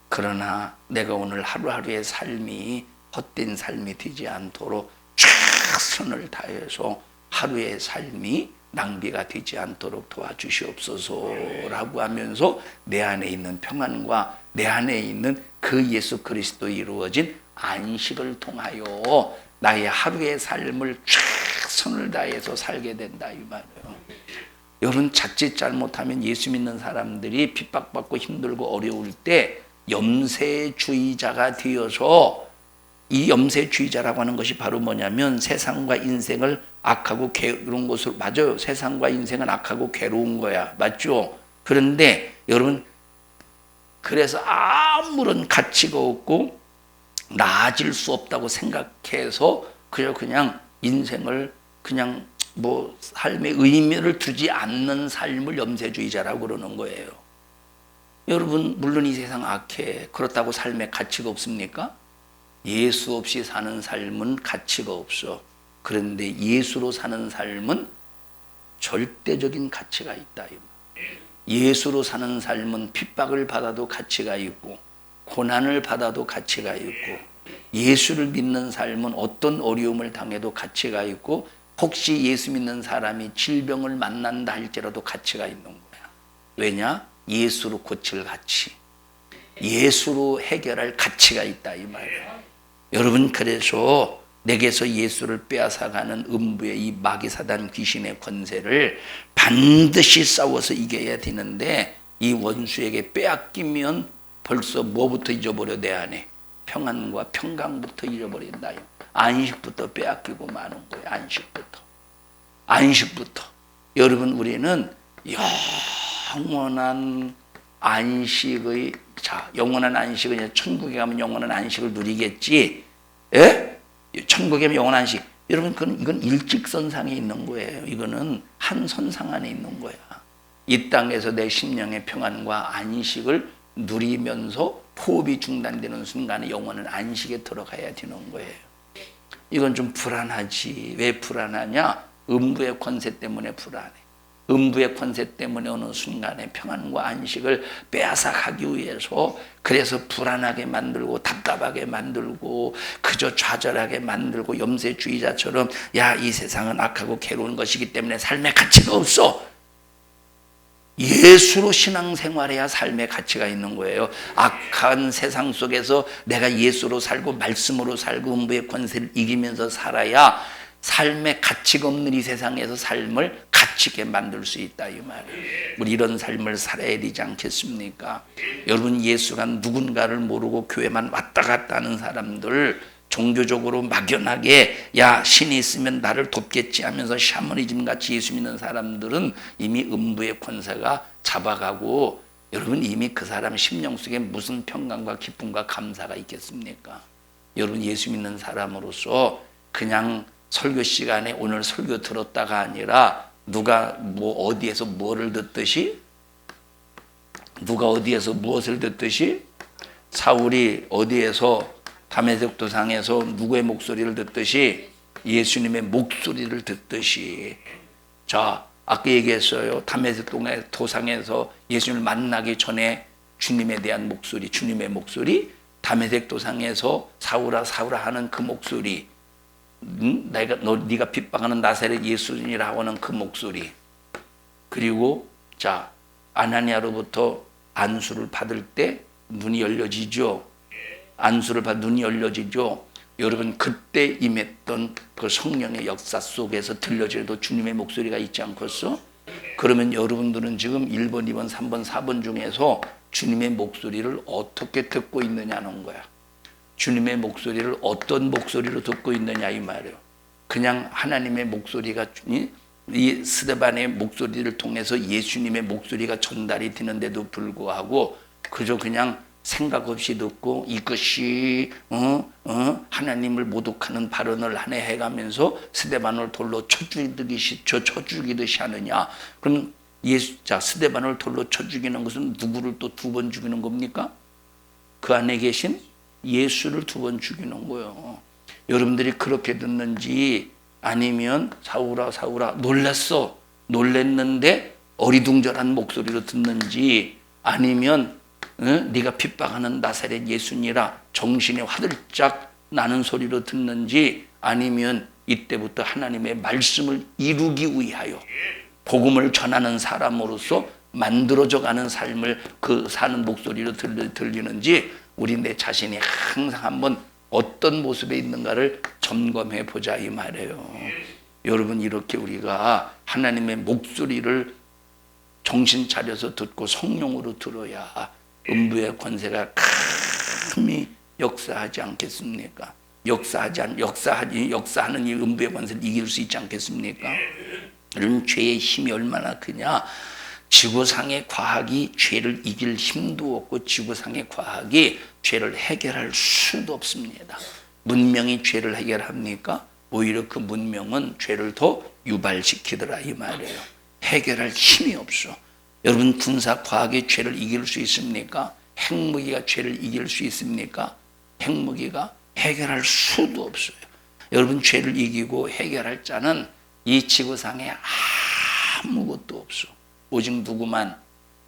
그러나 내가 오늘 하루하루의 삶이 헛된 삶이 되지 않도록 최선을 다해서 하루의 삶이 낭비가 되지 않도록 도와주시옵소서라고 하면서 내 안에 있는 평안과 내 안에 있는 그 예수 그리스도 이루어진 안식을 통하여 나의 하루의 삶을 최선을 다해서 살게 된다 이 말이에요. 여러분 자칫 잘못하면 예수 믿는 사람들이 핍박받고 힘들고 어려울 때 염세주의자가 되어서, 이 염세주의자라고 하는 것이 바로 뭐냐면 세상과 인생을 악하고 괴로운 것으로, 맞아요. 세상과 인생은 악하고 괴로운 거야. 맞죠? 그런데 여러분 그래서 아무런 가치가 없고 나아질 수 없다고 생각해서 그냥 인생을 그냥 뭐 삶의 의미를 두지 않는 삶을 염세주의자라고 그러는 거예요. 여러분 물론 이 세상 악해. 그렇다고 삶에 가치가 없습니까? 예수 없이 사는 삶은 가치가 없어. 그런데 예수로 사는 삶은 절대적인 가치가 있다. 예수로 사는 삶은 핍박을 받아도 가치가 있고 고난을 받아도 가치가 있고, 예수를 믿는 삶은 어떤 어려움을 당해도 가치가 있고, 혹시 예수 믿는 사람이 질병을 만난다 할지라도 가치가 있는 거야. 왜냐? 예수로 고칠 가치, 예수로 해결할 가치가 있다 이 말이에요. 여러분 그래서 내게서 예수를 빼앗아가는 음부의 이 마귀사단 귀신의 권세를 반드시 싸워서 이겨야 되는데, 이 원수에게 빼앗기면 벌써 뭐부터 잊어버려? 내 안에 평안과 평강부터 잃어버린다. 안식부터 빼앗기고 마는 거예요. 안식부터. 여러분 우리는 영원한 안식은 이제 천국에 가면 영원한 안식을 누리겠지. 예? 천국에 가면 영원한 안식. 여러분 이건 일직선상에 있는 거예요. 이거는 한 선상 안에 있는 거야. 이 땅에서 내 심령의 평안과 안식을 누리면서 호흡이 중단되는 순간에 영원한 안식에 들어가야 되는 거예요. 이건 좀 불안하지. 왜 불안하냐? 음부의 권세 때문에 불안해. 음부의 권세 때문에 어느 순간에 평안과 안식을 빼앗아가기 위해서, 그래서 불안하게 만들고 답답하게 만들고 그저 좌절하게 만들고 염세주의자처럼 야 이 세상은 악하고 괴로운 것이기 때문에 삶의 가치가 없어. 예수로 신앙생활해야 삶의 가치가 있는 거예요. 악한 세상 속에서 내가 예수로 살고 말씀으로 살고 음부의 권세를 이기면서 살아야 삶의 가치가 없는 이 세상에서 삶을 가치 다치게 만들 수 있다 이 말이에요. 우리 이런 삶을 살아야 되지 않겠습니까? 여러분, 예수가 누군가를 모르고 교회만 왔다 갔다 하는 사람들, 종교적으로 막연하게 야 신이 있으면 나를 돕겠지 하면서 샤머니즘 같이 예수 믿는 사람들은 이미 음부의 권세가 잡아가고, 여러분 이미 그 사람 심령 속에 무슨 평강과 기쁨과 감사가 있겠습니까? 여러분, 예수 믿는 사람으로서 그냥 설교 시간에 오늘 설교 들었다가 아니라 누가 뭐 어디에서 뭐를 듣듯이, 누가 어디에서 무엇을 듣듯이, 사울이 어디에서 다메섹 도상에서 누구의 목소리를 듣듯이 예수님의 목소리를 듣듯이, 자 아까 얘기했어요. 다메섹 도상에서 예수님을 만나기 전에 주님에 대한 목소리, 주님의 목소리, 다메섹 도상에서 사울아 사울아 하는 그 목소리, 네가 핍박하는 나사렛 예수님이라고 하는 그 목소리, 그리고 자 아나니아로부터 안수를 받을 때 눈이 열려지죠. 안수를 받아 눈이 열려지죠. 여러분, 그때 임했던 그 성령의 역사 속에서 들려지도 주님의 목소리가 있지 않겠어? 그러면 여러분들은 지금 1번, 2번, 3번, 4번 중에서 주님의 목소리를 어떻게 듣고 있느냐는 거야. 주님의 목소리를 어떤 목소리로 듣고 있느냐 이 말이에요. 그냥 하나님의 목소리가, 이 스데반의 목소리를 통해서 예수님의 목소리가 전달이 되는데도 불구하고 그저 그냥 생각 없이 듣고 이것이 하나님을 모독하는 발언을 하네 해가면서 스데반을 돌로 쳐 죽이듯이 하느냐? 그럼 스데반을 돌로 쳐 죽이는 것은 누구를 또 2번 죽이는 겁니까? 그 안에 계신 예수를 2번 죽이는 거예요. 여러분들이 그렇게 듣는지, 아니면 사울아 사울아 놀랬는데 어리둥절한 목소리로 듣는지, 아니면 네가 핍박하는 나사렛 예수니라 정신이 화들짝 나는 소리로 듣는지, 아니면 이때부터 하나님의 말씀을 이루기 위하여 복음을 전하는 사람으로서 만들어져가는 삶을 사는 목소리로 들리는지, 우리 내 자신이 항상 한번 어떤 모습에 있는가를 점검해 보자 이 말이에요. 여러분, 이렇게 우리가 하나님의 목소리를 정신 차려서 듣고 성령으로 들어야 음부의 권세가 감히 역사하지 않겠습니까? 역사하는 이 음부의 권세를 이길 수 있지 않겠습니까? 이런 죄의 힘이 얼마나 크냐? 지구상의 과학이 죄를 이길 힘도 없고 지구상의 과학이 죄를 해결할 수도 없습니다. 문명이 죄를 해결합니까? 오히려 그 문명은 죄를 더 유발시키더라 이 말이에요. 해결할 힘이 없어. 여러분, 군사 과학이 죄를 이길 수 있습니까? 핵무기가 죄를 이길 수 있습니까? 핵무기가 해결할 수도 없어요. 여러분, 죄를 이기고 해결할 자는 이 지구상에 아무것도 없어. 오직 누구만?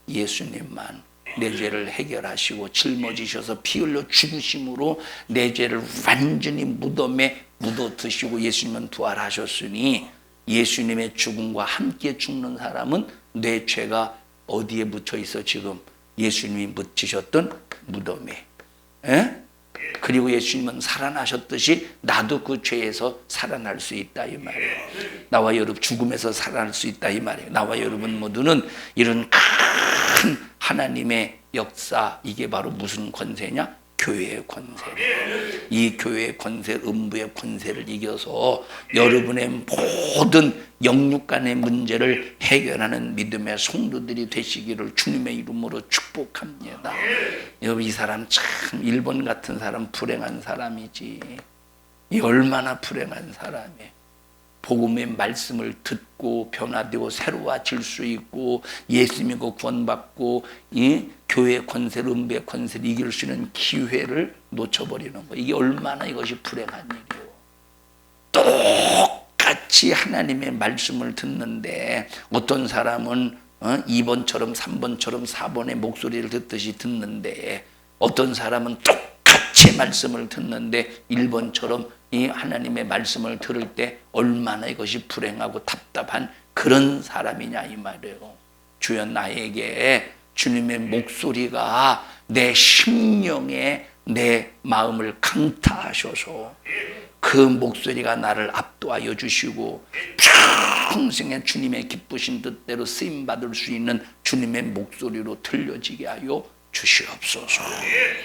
예수님만. 내 죄를 해결하시고 짊어지셔서 피 흘려 죽으심으로 내 죄를 완전히 무덤에 묻어 드시고 예수님은 부활하셨으니, 예수님의 죽음과 함께 죽는 사람은 내 죄가 어디에 묻혀 있어? 지금 예수님이 묻히셨던 무덤에. 그리고 예수님은 살아나셨듯이 나도 그 죄에서 살아날 수 있다 이 말이에요. 나와 여러분 죽음에서 살아날 수 있다 이 말이에요. 나와 여러분 모두는 이런 큰 하나님의 역사, 이게 바로 무슨 권세냐? 교회의 권세. 이 교회의 권세, 음부의 권세를 이겨서 여러분의 모든 영육간의 문제를 해결하는 믿음의 성도들이 되시기를 주님의 이름으로 축복합니다. 여러분, 이 사람 참 일본 같은 사람 불행한 사람이지. 이 얼마나 불행한 사람이에요. 복음의 말씀을 듣고 변화되고 새로워질 수 있고 예수 믿고 구원받고 이 교회 권세를, 음부의 권세를 이길 수 있는 기회를 놓쳐버리는 거예요. 이게 얼마나 이것이 불행한 일이에요. 똑같이 하나님의 말씀을 듣는데 어떤 사람은 2번처럼 3번처럼 4번의 목소리를 듣듯이 듣는데, 어떤 사람은 똑같이 말씀을 듣는데 1번처럼 이 하나님의 말씀을 들을 때 얼마나 이것이 불행하고 답답한 그런 사람이냐 이 말이에요. 주여, 나에게 주님의 목소리가 내 심령에 내 마음을 강타하셔서 그 목소리가 나를 압도하여 주시고 평생에 주님의 기쁘신 뜻대로 쓰임받을 수 있는 주님의 목소리로 들려지게 하여 주시옵소서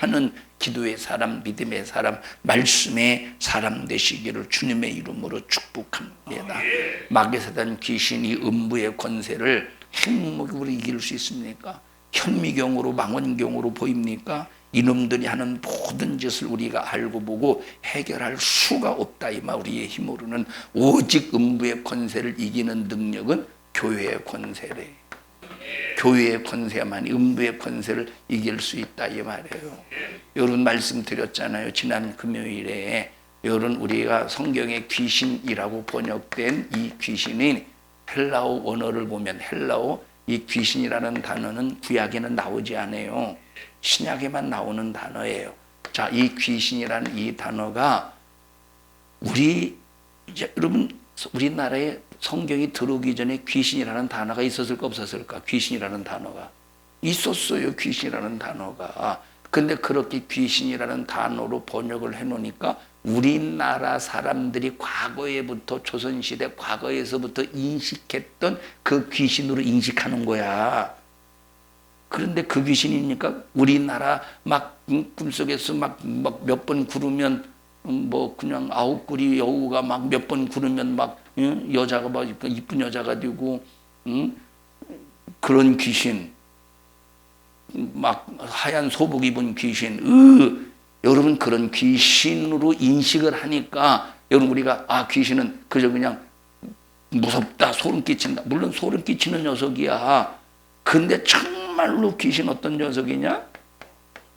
하는 기도의 사람, 믿음의 사람, 말씀의 사람 되시기를 주님의 이름으로 축복합니다. 마귀 사단 귀신이 음부의 권세를 행복으로 이길 수 있습니까? 현미경으로 망원경으로 보입니까? 이놈들이 하는 모든 짓을 우리가 알고 보고 해결할 수가 없다. 이마 우리의 힘으로는 오직 음부의 권세를 이기는 능력은 교회의 권세래. 교회의 권세만이 음부의 권세를 이길 수 있다 이 말이에요. 여러분 말씀드렸잖아요. 지난 금요일에 여러분 우리가 성경에 귀신이라고 번역된 이 귀신이 헬라어 원어를 보면 헬라어 이 귀신이라는 단어는 구약에는 나오지 않아요. 신약에만 나오는 단어예요. 자, 이 귀신이라는 이 단어가 여러분 우리나라에 성경이 들어오기 전에 귀신이라는 단어가 있었을까 없었을까? 귀신이라는 단어가 있었어요. 귀신이라는 단어가. 근데 그렇게 귀신이라는 단어로 번역을 해놓으니까 우리나라 사람들이 과거에부터 조선시대 과거에서부터 인식했던 그 귀신으로 인식하는 거야. 그런데 그 귀신이니까 우리나라 막 꿈속에서 막 몇 번 구르면 뭐 그냥 9구리 여우가 막 몇 번 구르면 막 여자가 막 이쁜 여자가 되고 그런 귀신 막 하얀 소복 입은 귀신 여러분 그런 귀신으로 인식을 하니까 여러분 우리가 귀신은 그저 그냥 무섭다 소름 끼친다 물론 소름 끼치는 녀석이야. 근데 정말로 귀신 어떤 녀석이냐?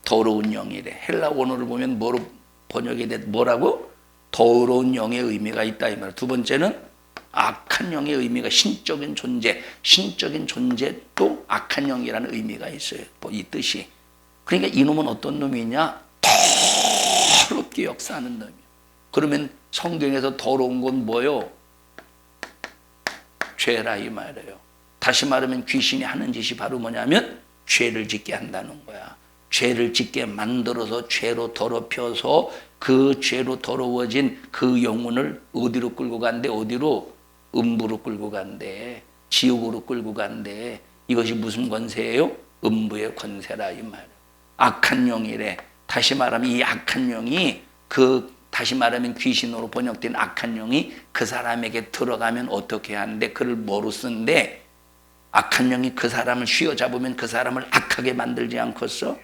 더러운 영이래. 헬라 원어를 보면 뭐로 번역이 돼? 뭐라고? 더러운 영의 의미가 있다 이 말. 두 번째는 악한 영의 의미가 신적인 존재 또 악한 영이라는 의미가 있어요. 이 뜻이. 그러니까 이놈은 어떤 놈이냐? 더럽게 역사하는 놈이야. 그러면 성경에서 더러운 건 뭐요? 죄라 이 말이에요. 다시 말하면 귀신이 하는 짓이 바로 뭐냐면 죄를 짓게 한다는 거야. 죄를 짓게 만들어서 죄로 더럽혀서 그 죄로 더러워진 그 영혼을 어디로 끌고 간대? 어디로? 음부로 끌고 간대. 지옥으로 끌고 간대. 이것이 무슨 권세예요? 음부의 권세라 이 말. 악한 영이래. 다시 말하면 이 악한 영이 다시 말하면 귀신으로 번역된 악한 영이 그 사람에게 들어가면 어떻게 하는데 그를 뭐로 쓴대? 악한 영이 그 사람을 휘어잡으면 그 사람을 악하게 만들지 않겠어?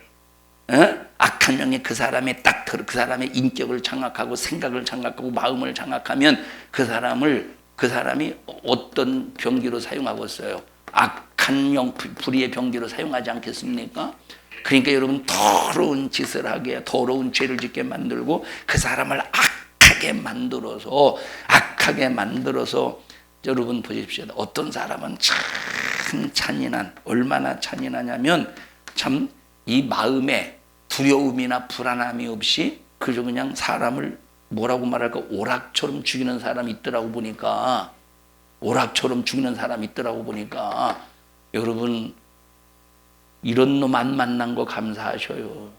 악한 영이 그 사람의 그 사람의 인격을 장악하고 생각을 장악하고 마음을 장악하면 그 사람이 어떤 병기로 사용하고 있어요? 악한 영 불의의 병기로 사용하지 않겠습니까? 그러니까 여러분 더러운 짓을 하게 더러운 죄를 짓게 만들고 그 사람을 악하게 만들어서 여러분 보십시오. 어떤 사람은 참 잔인한 얼마나 잔인하냐면 참 이 마음에 두려움이나 불안함이 없이 그저 그냥 사람을 뭐라고 말할까 오락처럼 죽이는 사람이 있더라고 보니까 여러분 이런 놈 안 만난 거 감사하셔요.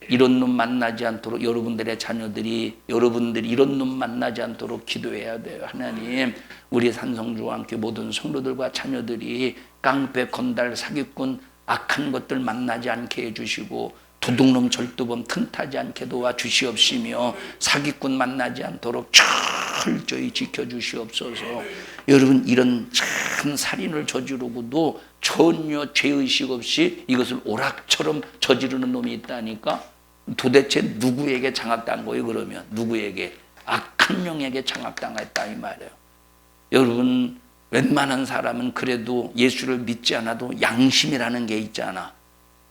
이런 놈 만나지 않도록 여러분들의 자녀들이 여러분들이 이런 놈 만나지 않도록 기도해야 돼요. 하나님 우리 산성주와 함께 모든 성도들과 자녀들이 깡패 건달 사기꾼 악한 것들 만나지 않게 해주시고 도둑놈 절도범 틈타지 않게 도와주시옵시며 사기꾼 만나지 않도록 철저히 지켜주시옵소서. 여러분 이런 참 살인을 저지르고도 전혀 죄의식 없이 이것을 오락처럼 저지르는 놈이 있다니까. 도대체 누구에게 장악당한 거예요? 그러면 누구에게? 악한 영에게 장악당했다 이 말이에요. 여러분 웬만한 사람은 그래도 예수를 믿지 않아도 양심이라는 게 있잖아.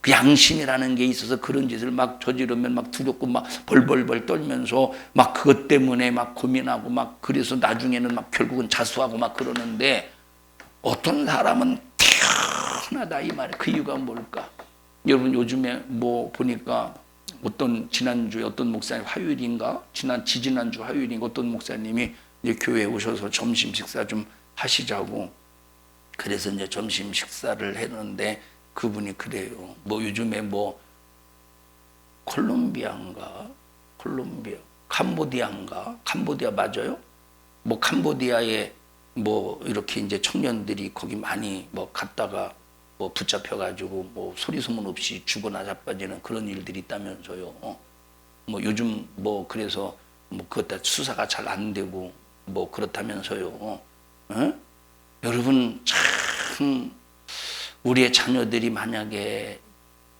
그 양심이라는 게 있어서 그런 짓을 막 저지르면 막 두렵고 막 벌벌벌 떨면서 막 그것 때문에 막 고민하고 막 그래서 나중에는 막 결국은 자수하고 막 그러는데 어떤 사람은 태어나다 이 말이에요. 그 이유가 뭘까? 여러분 요즘에 뭐 보니까 지난주에 어떤 목사님 화요일인가? 지지난주 화요일인가 어떤 목사님이 이제 교회에 오셔서 점심 식사 좀 하시자고 그래서 이제 점심 식사를 했는데 그분이 그래요. 뭐 요즘에 뭐 콜롬비아 캄보디아인가? 캄보디아 맞아요? 뭐 캄보디아에 뭐 이렇게 이제 청년들이 거기 많이 뭐 갔다가 뭐 붙잡혀가지고 뭐 소리 소문 없이 죽어나 자빠지는 그런 일들이 있다면서요. 뭐 요즘 뭐 그래서 뭐 그것 다 수사가 잘 안 되고 뭐 그렇다면서요. 여러분 참 우리의 자녀들이 만약에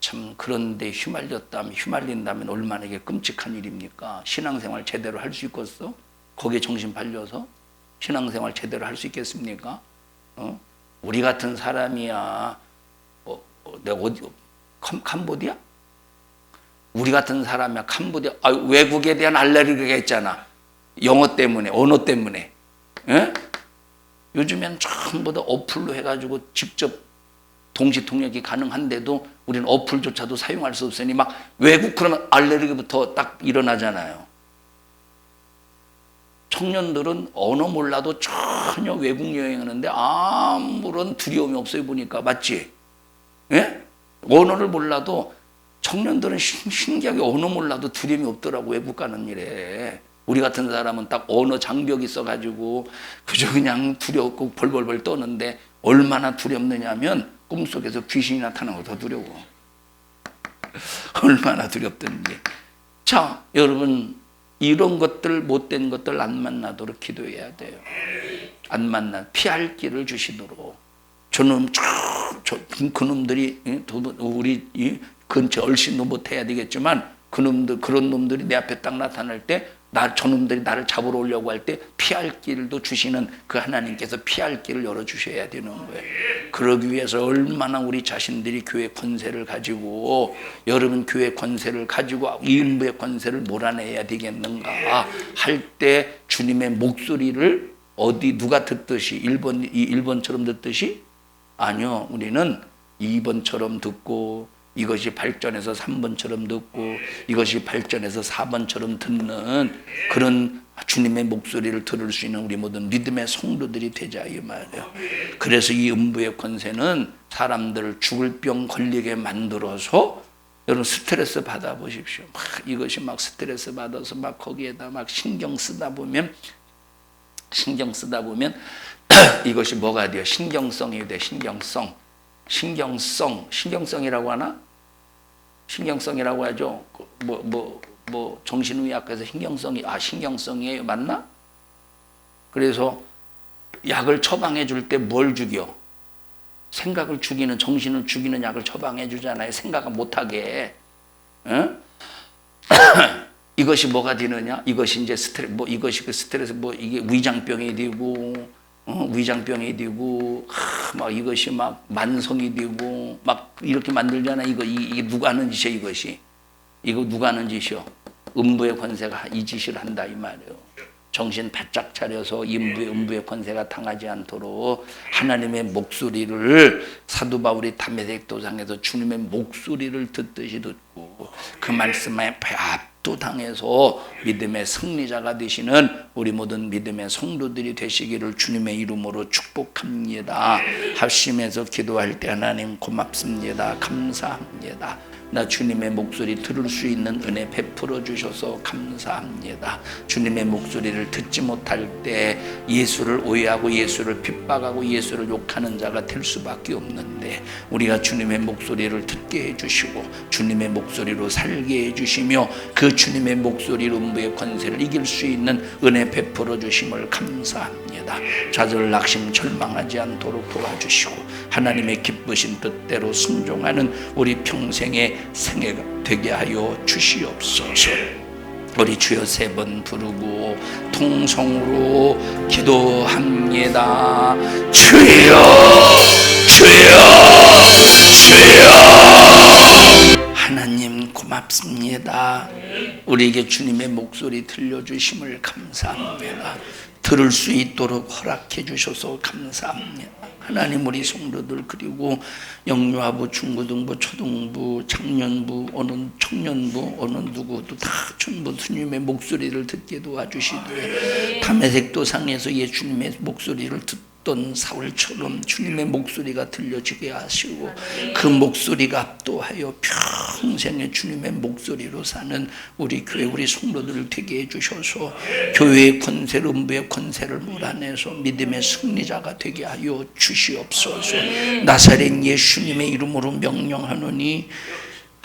참 그런데 휘말린다면 얼마나 이게 끔찍한 일입니까? 신앙생활 제대로 할 수 있겠어? 거기에 정신 팔려서 신앙생활 제대로 할 수 있겠습니까? 우리 같은 사람이야. 내가 어디 캄보디아? 우리 같은 사람이야 캄보디아. 외국에 대한 알레르기가 있잖아. 영어 때문에, 언어 때문에. 예? 요즘엔 전부 다 어플로 해가지고 직접 동시 통역이 가능한데도 우리는 어플조차도 사용할 수 없으니 막 외국 그러면 알레르기부터 딱 일어나잖아요. 청년들은 언어 몰라도 전혀 외국 여행하는데 아무런 두려움이 없어요 보니까. 맞지? 예? 언어를 몰라도 청년들은 신기하게 언어 몰라도 두려움이 없더라고 외국 가는 일에. 우리 같은 사람은 딱 언어 장벽이 있어가지고 그저 그냥 두렵고 벌벌벌 떠는데 얼마나 두렵느냐면 꿈속에서 귀신이 나타나고 더 두려워. 얼마나 두렵던지. 자, 여러분 이런 것들 못된 것들 안 만나도록 기도해야 돼요. 안 만나 피할 길을 주시도록. 그놈들이 우리 근처 얼씬도 못해야 되겠지만 그런 놈들이 내 앞에 딱 나타날 때 저놈들이 나를 잡으러 오려고 할 때 피할 길도 주시는 그 하나님께서 피할 길을 열어주셔야 되는 거예요. 그러기 위해서 얼마나 우리 자신들이 교회 권세를 가지고 여러분 교회 권세를 가지고 이 음부의 권세를 몰아내야 되겠는가 할 때 주님의 목소리를 어디 누가 듣듯이 1번처럼 듣듯이 아니요. 우리는 2번처럼 듣고 이것이 발전해서 3번처럼 듣고 이것이 발전해서 4번처럼 듣는 그런 주님의 목소리를 들을 수 있는 우리 모든 믿음의 성도들이 되자 이 말이에요. 그래서 이 음부의 권세는 사람들을 죽을 병 걸리게 만들어서 여러분 스트레스 받아 보십시오. 이것이 막 스트레스 받아서 막 거기에다 막 신경 쓰다 보면 이것이 뭐가 돼요? 신경성이 돼. 신경성이라고 하나? 신경성이라고 하죠. 정신의학에서 신경성이에요. 맞나? 그래서 약을 처방해 줄 때 뭘 죽여? 생각을 죽이는, 정신을 죽이는 약을 처방해 주잖아요. 생각을 못하게. 이것이 뭐가 되느냐? 이것이 이제 스트레스, 이게 위장병이 되고, 막 이것이 막 만성이 되고, 막 이렇게 만들잖아. 이게 누가 하는 짓이야, 이것이? 이거 누가 하는 짓이요? 음부의 권세가 이 짓을 한다, 이 말이에요. 정신 바짝 차려서 음부의 권세가 당하지 않도록 하나님의 목소리를 사도 바울이 다메섹 도상에서 주님의 목소리를 듣듯이 듣고 그 말씀에 압도당해서 믿음의 승리자가 되시는 우리 모든 믿음의 성도들이 되시기를 주님의 이름으로 축복합니다. 합심해서 기도할 때 하나님 고맙습니다. 감사합니다. 나 주님의 목소리 들을 수 있는 은혜 베풀어 주셔서 감사합니다. 주님의 목소리를 듣지 못할 때 예수를 오해하고 예수를 핍박하고 예수를 욕하는 자가 될 수밖에 없는데 우리가 주님의 목소리를 듣게 해주시고 주님의 목소리로 살게 해주시며 그 주님의 목소리로 음부의 권세를 이길 수 있는 은혜 베풀어 주심을 감사합니다. 좌절 낙심 절망하지 않도록 도와주시고 하나님의 기쁘신 뜻대로 순종하는 우리 평생의 생애가 되게 하여 주시옵소서. 우리 주여 3번 부르고 통성으로 기도합니다. 주여 주여 주여. 하나님 고맙습니다. 우리에게 주님의 목소리 들려주심을 감사합니다. 들을 수 있도록 허락해 주셔서 감사합니다. 하나님 우리 성도들 그리고 영유아부, 중고등부, 초등부, 청년부, 청년부 어느 누구도 다 전부 주님의 목소리를 듣게 도와주시되 다메섹 도상에서 예수님의 목소리를 었던 사울처럼 주님의 목소리가 들려지게 하시고 그 목소리가 압도하여 평생에 주님의 목소리로 사는 우리 교회 우리 성도들을 되게 해주셔서 교회의 권세를 음부의 권세를 몰아내서 믿음의 승리자가 되게 하여 주시옵소서. 나사렛 예수님의 이름으로 명령하노니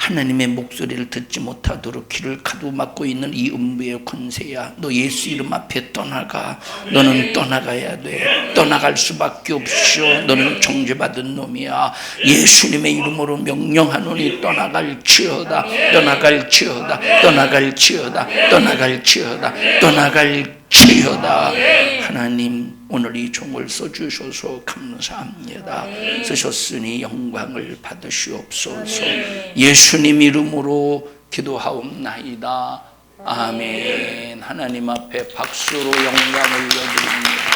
하나님의 목소리를 듣지 못하도록 귀를 가두막고 있는 이 음부의 권세야, 너 예수 이름 앞에 떠나가. 너는 떠나가야 돼. 떠나갈 수밖에 없어. 너는 정죄받은 놈이야. 예수님의 이름으로 명령하노니 떠나갈지어다. 떠나갈지어다. 떠나갈지어다. 떠나갈지어다. 떠나갈지어다. 하나님 오늘 이 종을 써주셔서 감사합니다. 쓰셨으니 영광을 받으시옵소서. 예수님 이름으로 기도하옵나이다. 아멘. 하나님 앞에 박수로 영광을 올려드립니다.